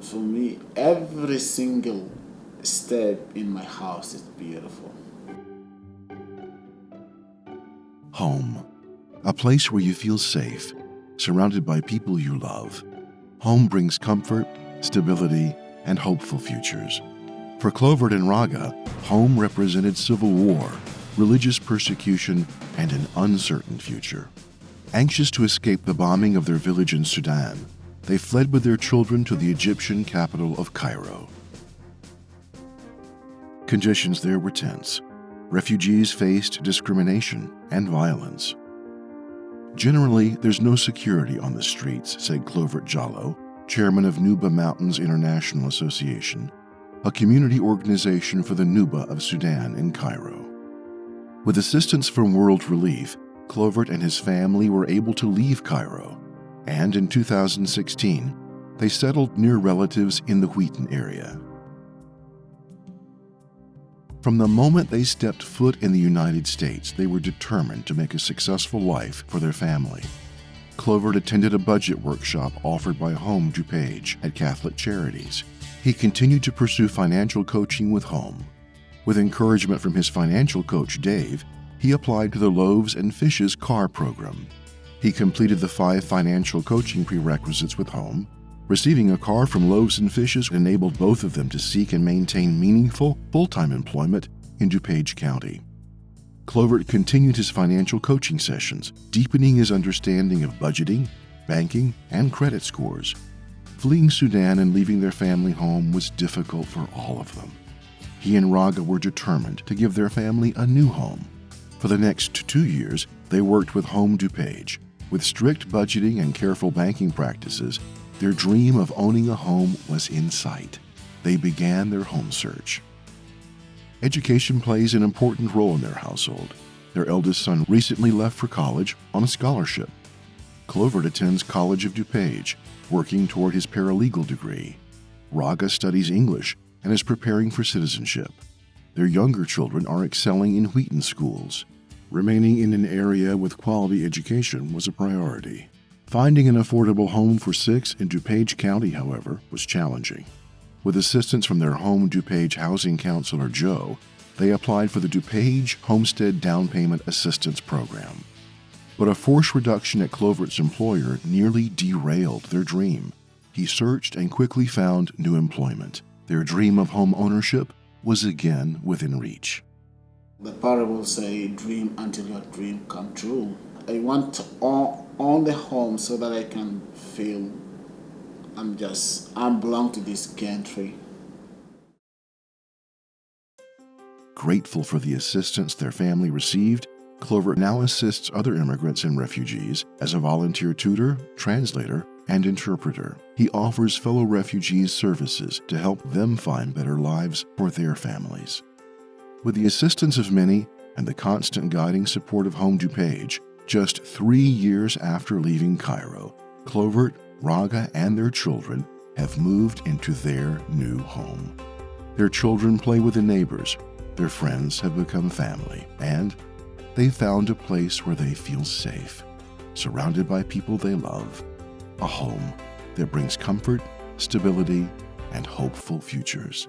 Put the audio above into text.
For me, every single step in my house is beautiful. Home, a place where you feel safe, surrounded by people you love. Home brings comfort, stability, and hopeful futures. For Clovert and Raga, home represented civil war, religious persecution, and an uncertain future. Anxious to escape the bombing of their village in Sudan, they fled with their children to the Egyptian capital of Cairo. Conditions there were tense. Refugees faced discrimination and violence. Generally, there's no security on the streets, said Clovert Jallow, chairman of Nuba Mountains International Association, a community organization for the Nuba of Sudan in Cairo. With assistance from World Relief, Clovert and his family were able to leave Cairo, and in 2016, they settled near relatives in the Wheaton area. From the moment they stepped foot in the United States, they were determined to make a successful life for their family. Clovert attended a budget workshop offered by Home DuPage at Catholic Charities. He continued to pursue financial coaching with Home. With encouragement from his financial coach, Dave, he applied to the Loaves and Fishes CAR program. He completed the 5 financial coaching prerequisites with Home. Receiving a car from Loaves and Fishes enabled both of them to seek and maintain meaningful, full-time employment in DuPage County. Clovert continued his financial coaching sessions, deepening his understanding of budgeting, banking, and credit scores. Fleeing Sudan and leaving their family home was difficult for all of them. He and Raga were determined to give their family a new home. For the next 2 years, they worked with Home DuPage. With strict budgeting and careful banking practices, their dream of owning a home was in sight. They began their home search. Education plays an important role in their household. Their eldest son recently left for college on a scholarship. Clovert attends College of DuPage, working toward his paralegal degree. Raga studies English and is preparing for citizenship. Their younger children are excelling in Wheaton schools. Remaining in an area with quality education was a priority. Finding an affordable home for 6 in DuPage County, however, was challenging. With assistance from their Home DuPage housing counselor, Joe, they applied for the DuPage Homestead Down Payment Assistance Program. But a forced reduction at Clovert's employer nearly derailed their dream. He searched and quickly found new employment. Their dream of home ownership was again within reach. The parable say, dream until your dream come true. I want to own the home so that I can feel I belong to this country. Grateful for the assistance their family received, Clovert now assists other immigrants and refugees as a volunteer tutor, translator, and interpreter. He offers fellow refugees services to help them find better lives for their families. With the assistance of many and the constant guiding support of Home DuPage, just 3 years after leaving Cairo, Clovert, Raga, and their children have moved into their new home. Their children play with the neighbors, their friends have become family, and they've found a place where they feel safe, surrounded by people they love, a home that brings comfort, stability, and hopeful futures.